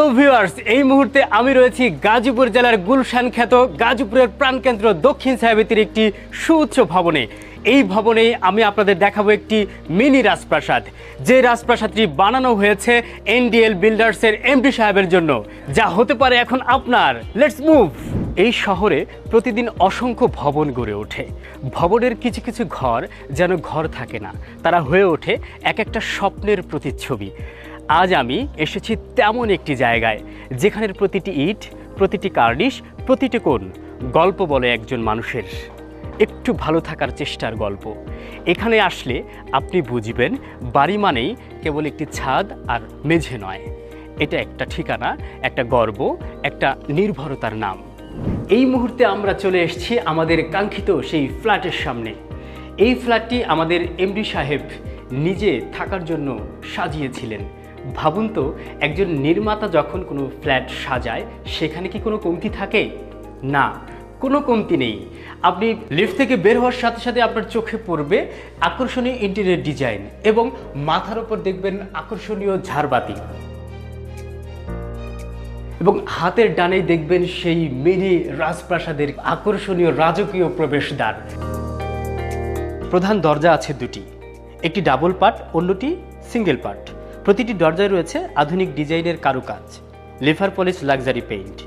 Hello viewers, এই মুহূর্তে আমি রয়েছি গাজীপুর জেলার গুলশান খ্যাত গাজীপুরের প্রাণকেন্দ্র দক্ষিণ সাহেবেতির একটি সুউচ্চ ভবনে। এই ভবনে আমি আপনাদের দেখাবো একটি মিনি রাজপ্রাসাদ, যে রাজপ্রাসাদটি বানানো হয়েছে এনডিএল বিল্ডার্সের এমডি সাহেবের জন্য, যা হতে পারে এখন আপনার। Let's move. এই শহরে প্রতিদিন অসংখ্য ভবন গড়ে ওঠে। ভবনের কিছু কিছু ঘর যেন ঘর থাকে না, তারা হয়ে ওঠে এক একটা স্বপ্নের প্রতিচ্ছবি। আজ আমি এসেছি তেমন একটি জায়গায়, যেখানের প্রতিটি ইট, প্রতিটি কার্নিশ, প্রতিটি কোণ গল্প বলে একজন মানুষের একটু ভালো থাকার চেষ্টার গল্প। এখানে আসলে আপনি বুঝবেন বাড়ি মানেই কেবল একটি ছাদ আর মেঝে নয়, এটা একটা ঠিকানা, একটা গর্ব, একটা নির্ভরতার নাম। এই মুহূর্তে আমরা চলে এসেছি আমাদের কাঙ্ক্ষিত সেই ফ্ল্যাটের সামনে। এই ফ্ল্যাটটি আমাদের এমডি সাহেব নিজে থাকার জন্য সাজিয়েছিলেন। ভাবুন তো, একজন নির্মাতা যখন কোনো ফ্ল্যাট সাজায়, সেখানে কি কোনো কমতি থাকে? না, কোনো কমতি নেই। আপনি লিফট থেকে বের হওয়ার সাথে সাথে আপনার চোখে পড়বে আকর্ষণীয় ইন্টেরিয়র ডিজাইন এবং মাথার ওপর দেখবেন আকর্ষণীয় ঝাড়বাতি, এবং হাতের ডানেই দেখবেন সেই মিনি রাজপ্রাসাদের আকর্ষণীয় রাজকীয় প্রবেশদ্বার। প্রধান দরজা আছে দুটি, একটি ডাবল পার্ট, অন্যটি সিঙ্গেল পার্ট। প্রতিটি দরজায় রয়েছে আধুনিক ডিজাইনের কারুকাজ, লিভার পলিশ লাক্সারি পেইন্ট।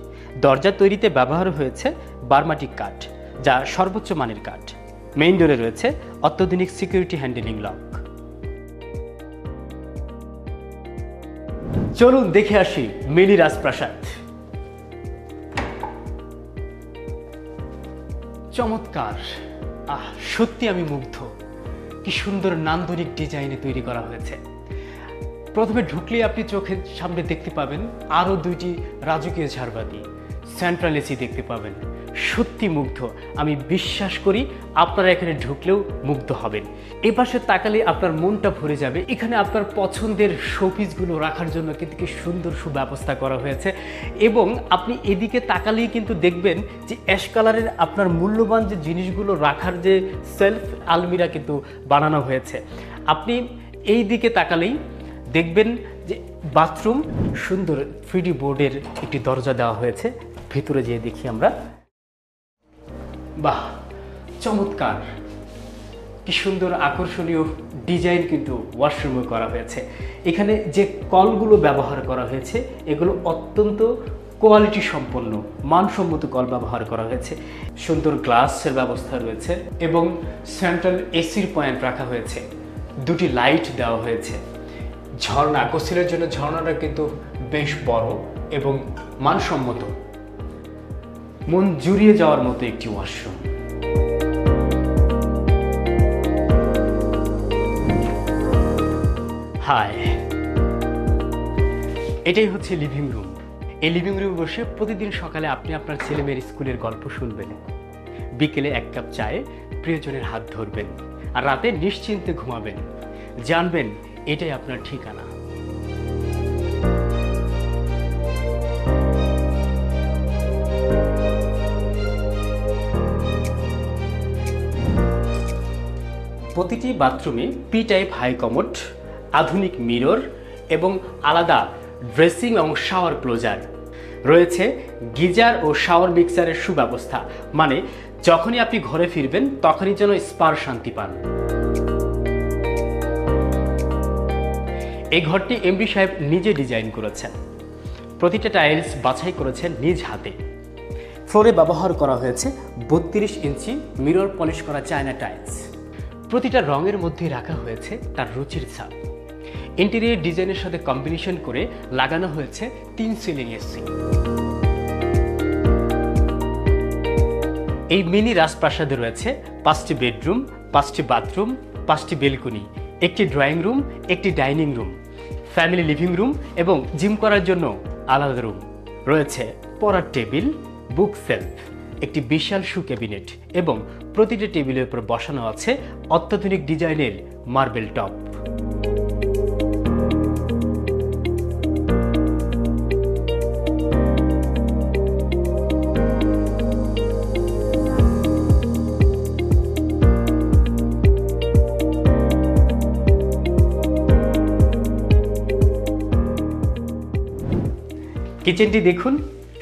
দরজা তৈরিতে ব্যবহার হয়েছে বার্মাটিক কাঠ, যা সর্বোচ্চ মানের কাঠ। মেইন ডোরে রয়েছে অত্যাধুনিক সিকিউরিটি হ্যান্ডেলিং লক। চলুন দেখে আসি মিনি রাজপ্রাসাদ। চমৎকার, সত্যি আমি মুগ্ধ। কি সুন্দর নান্দনিক ডিজাইনে তৈরি করা হয়েছে। প্রথমে ঢুকলেই আপনি চোখের সামনে দেখতে পাবেন আরও দুইটি রাজকীয় ঝাড়বাতি, সেন্ট্রাল এসি দেখতে পাবেন। সত্যি মুগ্ধ। আমি বিশ্বাস করি আপনারা এখানে ঢুকলেও মুগ্ধ হবেন। এ পাশে তাকালে আপনার মনটা ভরে যাবে। এখানে আপনার পছন্দের শোপিসগুলো রাখার জন্য কিন্তু কি সুন্দর সুব্যবস্থা করা হয়েছে, এবং আপনি এদিকে তাকালেই কিন্তু দেখবেন যে অ্যাশ কালারের আপনার মূল্যবান যে জিনিসগুলো রাখার যে সেলফ আলমিরা কিন্তু বানানো হয়েছে। আপনি এই দিকে তাকালেই দেখবেন যে বাথরুম, সুন্দর 3D বোর্ডের একটি দরজা দেওয়া হয়েছে। ভিতরে যেয়ে দেখি আমরা। বাহ, চমৎকার, কি সুন্দর আকর্ষণীয় ডিজাইন কিন্তু ওয়াশরুমে করা হয়েছে। এখানে যে কলগুলো ব্যবহার করা হয়েছে, এগুলো অত্যন্ত কোয়ালিটি সম্পন্ন, মানসম্মত কল ব্যবহার করা হয়েছে। সুন্দর গ্লাসের ব্যবস্থা রয়েছে এবং সেন্ট্রাল এসির পয়েন্ট রাখা হয়েছে। দুটি লাইট দেওয়া হয়েছে। ঝর্ণা, গোসলের জন্য ঝর্ণাটা কিন্তু বেশ বড় এবং মানসম্মত। মন জুড়িয়ে যাওয়ার মতো একটি ওয়াশরুম। হাই, এটাই হচ্ছে লিভিং রুম। এই লিভিং রুমে বসে প্রতিদিন সকালে আপনি আপনার ছেলেমেয়ের স্কুলের গল্প শুনবেন, বিকেলে এক কাপ চায়ে প্রিয়জনের হাত ধরবেন, আর রাতে নিশ্চিন্তে ঘুমাবেন। জানবেন এটাই আপনার ঠিকানা। প্রতিটি বাথরুমে পি টাইপ হাই কমোড, আধুনিক মিরর এবং আলাদা ড্রেসিং এবং শাওয়ার ক্লোজার রয়েছে। গিজার ও শাওয়ার মিক্সারের সুব্যবস্থা, মানে যখনই আপনি ঘরে ফিরবেন তখনই যেন স্পার শান্তি পান। এই ঘরটি এমডি সাহেব নিজে ডিজাইন করেছেন। প্রতিটা টাইলস বাছাই করেছেন নিজ হাতে। ফ্লোরে ব্যবহার করা হয়েছে 32 ইঞ্চি মিরর পলিশ করা চায়না টাইলস। প্রতিটা রঙের মধ্যে রাখা হয়েছে তার রুচির ছাপ। ইন্টেরিয়র ডিজাইনের সাথে কম্বিনেশন করে লাগানো হয়েছে 3 সিলিং এসি। এই মিনি রাজপ্রাসাদে রয়েছে 5টি বেডরুম, 5টি বাথরুম, 5টি বেলকনি, একটি ড্রয়িং রুম, একটি dining room, family living room এবং জিম করার জন্য আলাদা রুম। রয়েছে পড়ার টেবিল, বুক সেলফ, একটি বিশাল শু ক্যাবিনেট এবং প্রতিটি টেবিলের উপর বসানো আছে অত্যাধুনিক ডিজাইনের মার্বেল টপ। কিচেনটি দেখুন,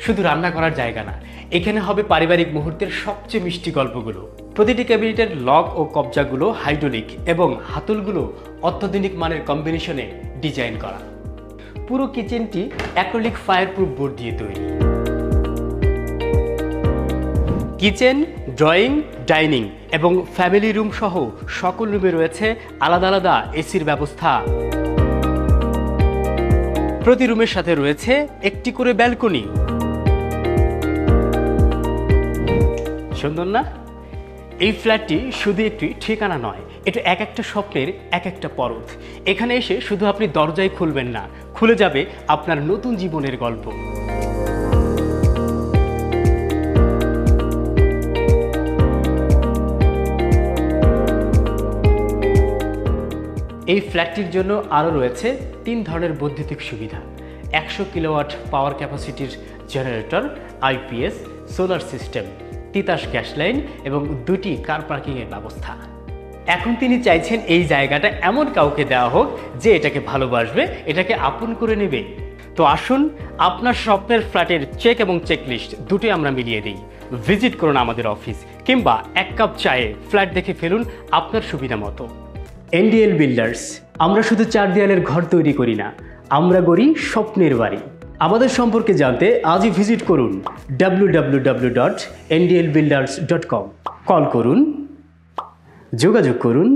শুধু রান্না করার জায়গা না, এখানে হবে পারিবারিক মুহূর্তের সবচেয়ে মিষ্টি গল্পগুলো। প্রতিটি ক্যাবিনেটের লক ও কবজাগুলো হাইড্রোলিক এবং হাতলগুলো অত্যাধুনিক মানের কম্বিনেশনে ডিজাইন করা। পুরো কিচেনটি অ্যাক্রিলিক ফায়ারপ্রুফ বোর্ড দিয়ে তৈরি। কিচেন, ড্রয়িং, ডাইনিং এবং ফ্যামিলি রুম সহ সকল রুমে রয়েছে আলাদা আলাদা এসির ব্যবস্থা। প্রতি রুমের সাথে রয়েছে একটি করে ব্যালকনি। সুন্দর না? এই ফ্ল্যাটটি শুধু একটি ঠিকানা নয়, এটা এক একটা স্বপ্নের এক একটা পরত। এখানে এসে শুধু আপনি দরজাই খুলবেন না, খুলে যাবে আপনার নতুন জীবনের গল্প। এই ফ্ল্যাটটির জন্য আরও রয়েছে 3 ধরনের বৈদ্যুতিক সুবিধা: 100 কিলোওয়াট পাওয়ার ক্যাপাসিটির generator, IPS, solar system, Titas gas line এবং 2টি কার পার্কিংয়ের ব্যবস্থা। এখন তিনি চাইছেন এই জায়গাটা এমন কাউকে দেওয়া হোক যে এটাকে ভালোবাসবে, এটাকে আপন করে নেবে। তো আসুন, আপনার স্বপ্নের ফ্ল্যাটের চেক এবং চেকলিস্ট দুটোই আমরা মিলিয়ে দিই। ভিজিট করুন আমাদের অফিস, কিংবা 1 কাপ চায়ে ফ্ল্যাট দেখে ফেলুন আপনার সুবিধা মতো। এনডিএল বিল্ডার্স, আমরা শুধু 4 দেয়ালের ঘর তৈরি করি না, আমরা গড়ি স্বপ্নের বাড়ি। আমাদের সম্পর্কে জানতে আজই ভিজিট করুন www.ndlbuilders.com। কল করুন, যোগাযোগ করুন।